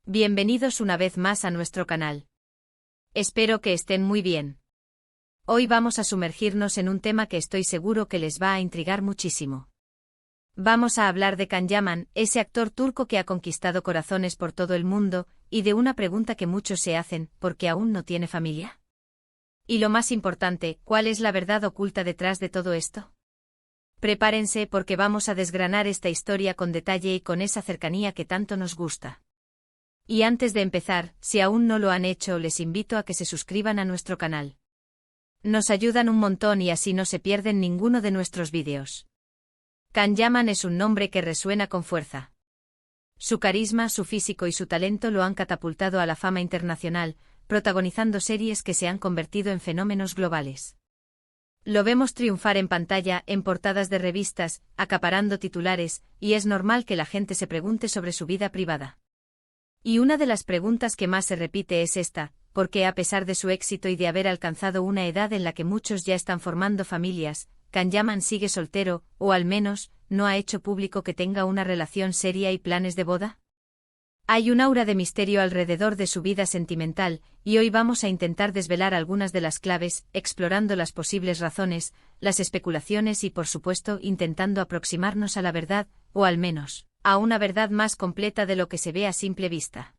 Bienvenidos una vez más a nuestro canal. Espero que estén muy bien. Hoy vamos a sumergirnos en un tema que estoy seguro que les va a intrigar muchísimo. Vamos a hablar de Can Yaman, ese actor turco que ha conquistado corazones por todo el mundo, y de una pregunta que muchos se hacen, ¿por qué aún no tiene familia? Y lo más importante, ¿cuál es la verdad oculta detrás de todo esto? Prepárense porque vamos a desgranar esta historia con detalle y con esa cercanía que tanto nos gusta. Y antes de empezar, si aún no lo han hecho, les invito a que se suscriban a nuestro canal. Nos ayudan un montón y así no se pierden ninguno de nuestros vídeos. Can Yaman es un nombre que resuena con fuerza. Su carisma, su físico y su talento lo han catapultado a la fama internacional, protagonizando series que se han convertido en fenómenos globales. Lo vemos triunfar en pantalla, en portadas de revistas, acaparando titulares, y es normal que la gente se pregunte sobre su vida privada. Y una de las preguntas que más se repite es esta: ¿por qué a pesar de su éxito y de haber alcanzado una edad en la que muchos ya están formando familias, Can Yaman sigue soltero, o al menos, no ha hecho público que tenga una relación seria y planes de boda? Hay un aura de misterio alrededor de su vida sentimental, y hoy vamos a intentar desvelar algunas de las claves, explorando las posibles razones, las especulaciones y por supuesto intentando aproximarnos a la verdad, o al menos, a una verdad más completa de lo que se ve a simple vista.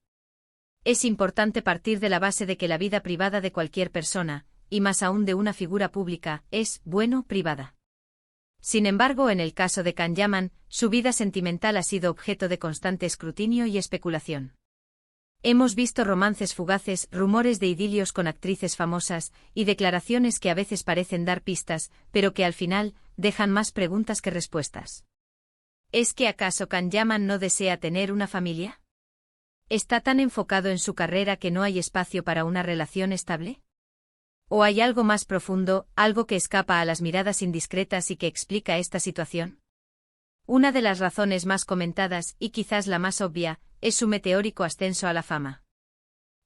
Es importante partir de la base de que la vida privada de cualquier persona, y más aún de una figura pública, es, bueno, privada. Sin embargo, en el caso de Can Yaman, su vida sentimental ha sido objeto de constante escrutinio y especulación. Hemos visto romances fugaces, rumores de idilios con actrices famosas, y declaraciones que a veces parecen dar pistas, pero que al final, dejan más preguntas que respuestas. ¿Es que acaso Can Yaman no desea tener una familia? ¿Está tan enfocado en su carrera que no hay espacio para una relación estable? ¿O hay algo más profundo, algo que escapa a las miradas indiscretas y que explica esta situación? Una de las razones más comentadas, y quizás la más obvia, es su meteórico ascenso a la fama.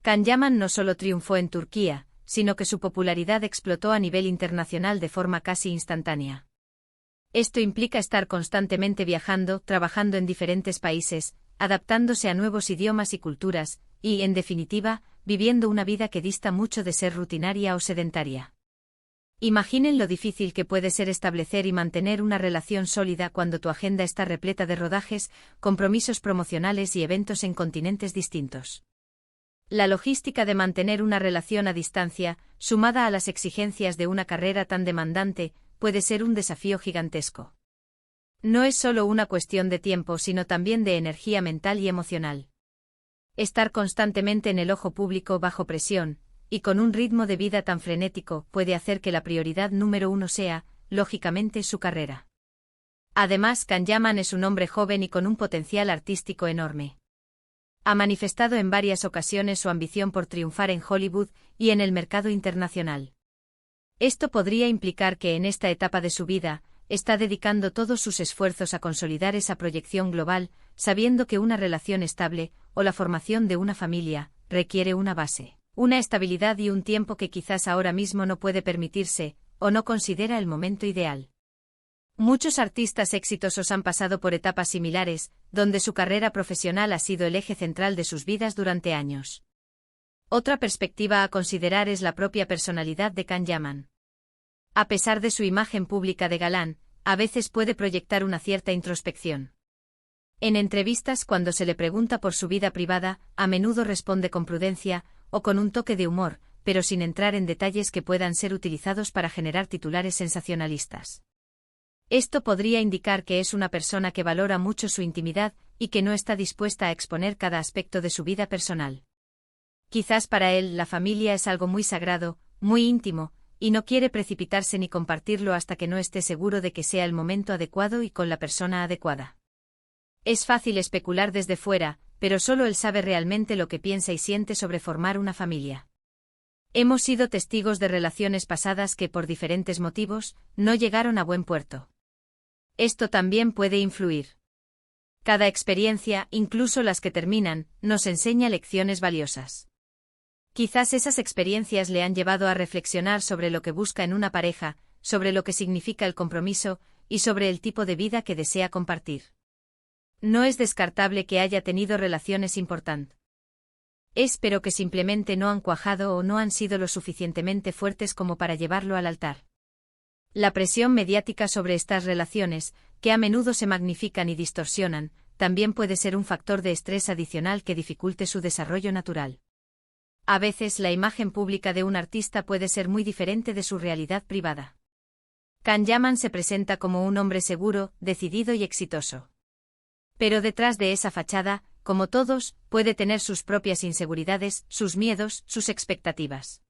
Can Yaman no solo triunfó en Turquía, sino que su popularidad explotó a nivel internacional de forma casi instantánea. Esto implica estar constantemente viajando, trabajando en diferentes países, adaptándose a nuevos idiomas y culturas, y, en definitiva, viviendo una vida que dista mucho de ser rutinaria o sedentaria. Imaginen lo difícil que puede ser establecer y mantener una relación sólida cuando tu agenda está repleta de rodajes, compromisos promocionales y eventos en continentes distintos. La logística de mantener una relación a distancia, sumada a las exigencias de una carrera tan demandante, puede ser un desafío gigantesco. No es solo una cuestión de tiempo, sino también de energía mental y emocional. Estar constantemente en el ojo público bajo presión, y con un ritmo de vida tan frenético, puede hacer que la prioridad número uno sea, lógicamente, su carrera. Además, Can Yaman es un hombre joven y con un potencial artístico enorme. Ha manifestado en varias ocasiones su ambición por triunfar en Hollywood y en el mercado internacional. Esto podría implicar que en esta etapa de su vida, está dedicando todos sus esfuerzos a consolidar esa proyección global, sabiendo que una relación estable, o la formación de una familia, requiere una base, una estabilidad y un tiempo que quizás ahora mismo no puede permitirse, o no considera el momento ideal. Muchos artistas exitosos han pasado por etapas similares, donde su carrera profesional ha sido el eje central de sus vidas durante años. Otra perspectiva a considerar es la propia personalidad de Can Yaman. A pesar de su imagen pública de galán, a veces puede proyectar una cierta introspección. En entrevistas, cuando se le pregunta por su vida privada, a menudo responde con prudencia, o con un toque de humor, pero sin entrar en detalles que puedan ser utilizados para generar titulares sensacionalistas. Esto podría indicar que es una persona que valora mucho su intimidad, y que no está dispuesta a exponer cada aspecto de su vida personal. Quizás para él la familia es algo muy sagrado, muy íntimo, y no quiere precipitarse ni compartirlo hasta que no esté seguro de que sea el momento adecuado y con la persona adecuada. Es fácil especular desde fuera, pero solo él sabe realmente lo que piensa y siente sobre formar una familia. Hemos sido testigos de relaciones pasadas que por diferentes motivos, no llegaron a buen puerto. Esto también puede influir. Cada experiencia, incluso las que terminan, nos enseña lecciones valiosas. Quizás esas experiencias le han llevado a reflexionar sobre lo que busca en una pareja, sobre lo que significa el compromiso, y sobre el tipo de vida que desea compartir. No es descartable que haya tenido relaciones importantes. Pero que simplemente no han cuajado o no han sido lo suficientemente fuertes como para llevarlo al altar. La presión mediática sobre estas relaciones, que a menudo se magnifican y distorsionan, también puede ser un factor de estrés adicional que dificulte su desarrollo natural. A veces la imagen pública de un artista puede ser muy diferente de su realidad privada. Can Yaman se presenta como un hombre seguro, decidido y exitoso. Pero detrás de esa fachada, como todos, puede tener sus propias inseguridades, sus miedos, sus expectativas.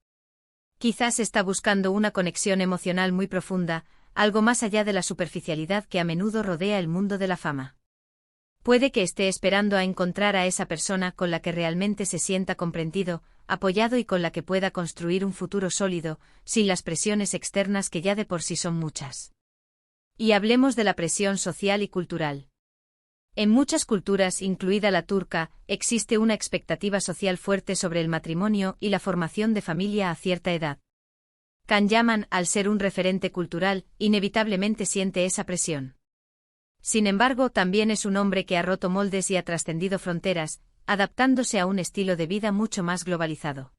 Quizás está buscando una conexión emocional muy profunda, algo más allá de la superficialidad que a menudo rodea el mundo de la fama. Puede que esté esperando a encontrar a esa persona con la que realmente se sienta comprendido, apoyado y con la que pueda construir un futuro sólido, sin las presiones externas que ya de por sí son muchas. Y hablemos de la presión social y cultural. En muchas culturas, incluida la turca, existe una expectativa social fuerte sobre el matrimonio y la formación de familia a cierta edad. Can Yaman, al ser un referente cultural, inevitablemente siente esa presión. Sin embargo, también es un hombre que ha roto moldes y ha trascendido fronteras, adaptándose a un estilo de vida mucho más globalizado.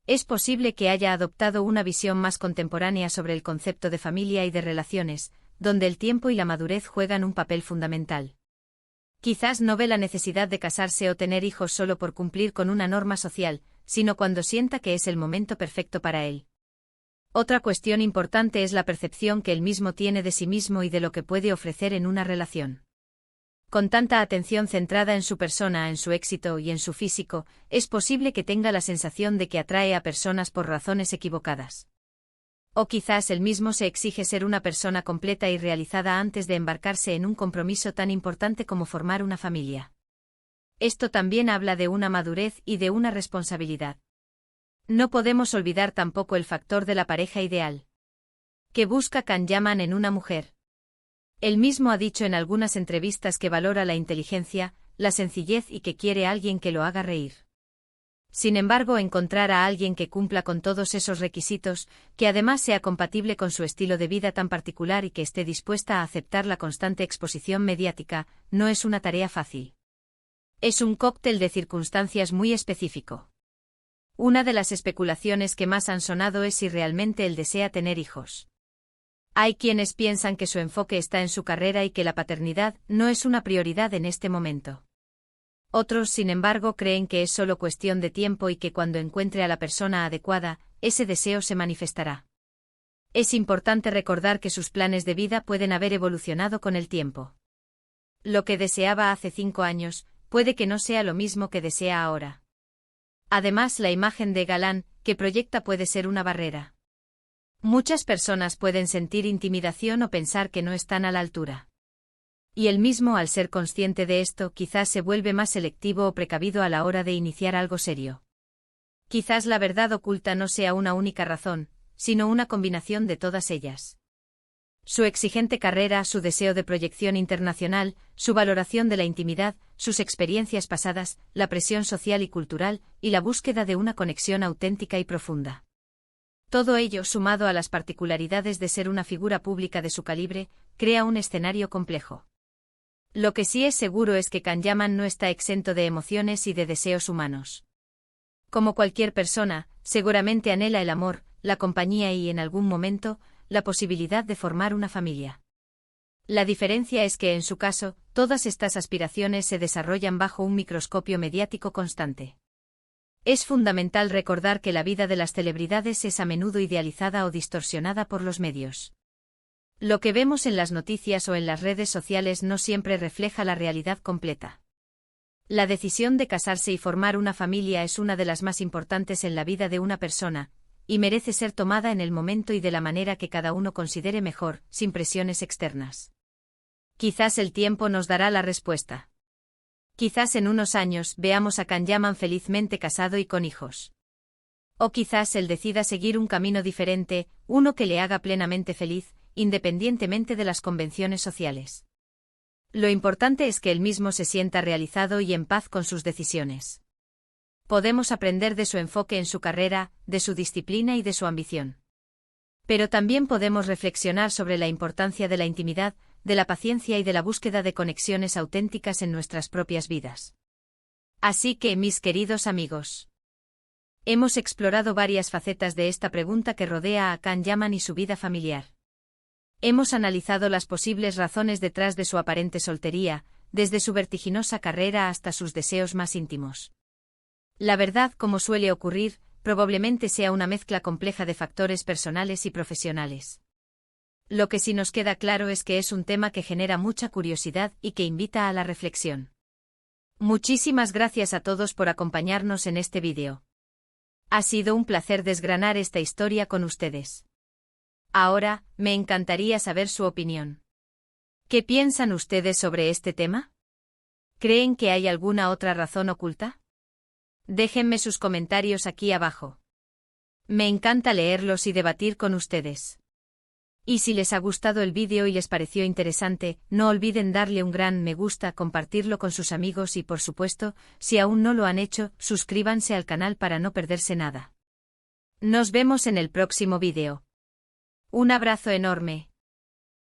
Es posible que haya adoptado una visión más contemporánea sobre el concepto de familia y de relaciones, donde el tiempo y la madurez juegan un papel fundamental. Quizás no ve la necesidad de casarse o tener hijos solo por cumplir con una norma social, sino cuando sienta que es el momento perfecto para él. Otra cuestión importante es la percepción que él mismo tiene de sí mismo y de lo que puede ofrecer en una relación. Con tanta atención centrada en su persona, en su éxito y en su físico, es posible que tenga la sensación de que atrae a personas por razones equivocadas. O quizás él mismo se exige ser una persona completa y realizada antes de embarcarse en un compromiso tan importante como formar una familia. Esto también habla de una madurez y de una responsabilidad. No podemos olvidar tampoco el factor de la pareja ideal. ¿Qué busca Can Yaman en una mujer? Él mismo ha dicho en algunas entrevistas que valora la inteligencia, la sencillez y que quiere a alguien que lo haga reír. Sin embargo, encontrar a alguien que cumpla con todos esos requisitos, que además sea compatible con su estilo de vida tan particular y que esté dispuesta a aceptar la constante exposición mediática, no es una tarea fácil. Es un cóctel de circunstancias muy específico. Una de las especulaciones que más han sonado es si realmente él desea tener hijos. Hay quienes piensan que su enfoque está en su carrera y que la paternidad no es una prioridad en este momento. Otros, sin embargo, creen que es solo cuestión de tiempo y que cuando encuentre a la persona adecuada, ese deseo se manifestará. Es importante recordar que sus planes de vida pueden haber evolucionado con el tiempo. Lo que deseaba hace 5 años, puede que no sea lo mismo que desea ahora. Además, la imagen de galán que proyecta puede ser una barrera. Muchas personas pueden sentir intimidación o pensar que no están a la altura. Y él mismo, al ser consciente de esto, quizás se vuelve más selectivo o precavido a la hora de iniciar algo serio. Quizás la verdad oculta no sea una única razón, sino una combinación de todas ellas. Su exigente carrera, su deseo de proyección internacional, su valoración de la intimidad, sus experiencias pasadas, la presión social y cultural, y la búsqueda de una conexión auténtica y profunda. Todo ello, sumado a las particularidades de ser una figura pública de su calibre, crea un escenario complejo. Lo que sí es seguro es que Can Yaman no está exento de emociones y de deseos humanos. Como cualquier persona, seguramente anhela el amor, la compañía y, en algún momento, la posibilidad de formar una familia. La diferencia es que en su caso, todas estas aspiraciones se desarrollan bajo un microscopio mediático constante. Es fundamental recordar que la vida de las celebridades es a menudo idealizada o distorsionada por los medios. Lo que vemos en las noticias o en las redes sociales no siempre refleja la realidad completa. La decisión de casarse y formar una familia es una de las más importantes en la vida de una persona, y merece ser tomada en el momento y de la manera que cada uno considere mejor, sin presiones externas. Quizás el tiempo nos dará la respuesta. Quizás en unos años veamos a Can Yaman felizmente casado y con hijos. O quizás él decida seguir un camino diferente, uno que le haga plenamente feliz, independientemente de las convenciones sociales. Lo importante es que él mismo se sienta realizado y en paz con sus decisiones. Podemos aprender de su enfoque en su carrera, de su disciplina y de su ambición. Pero también podemos reflexionar sobre la importancia de la intimidad, de la paciencia y de la búsqueda de conexiones auténticas en nuestras propias vidas. Así que, mis queridos amigos, hemos explorado varias facetas de esta pregunta que rodea a Can Yaman y su vida familiar. Hemos analizado las posibles razones detrás de su aparente soltería, desde su vertiginosa carrera hasta sus deseos más íntimos. La verdad, como suele ocurrir, probablemente sea una mezcla compleja de factores personales y profesionales. Lo que sí nos queda claro es que es un tema que genera mucha curiosidad y que invita a la reflexión. Muchísimas gracias a todos por acompañarnos en este vídeo. Ha sido un placer desgranar esta historia con ustedes. Ahora, me encantaría saber su opinión. ¿Qué piensan ustedes sobre este tema? ¿Creen que hay alguna otra razón oculta? Déjenme sus comentarios aquí abajo. Me encanta leerlos y debatir con ustedes. Y si les ha gustado el vídeo y les pareció interesante, no olviden darle un gran me gusta, compartirlo con sus amigos y, por supuesto, si aún no lo han hecho, suscríbanse al canal para no perderse nada. Nos vemos en el próximo vídeo. Un abrazo enorme.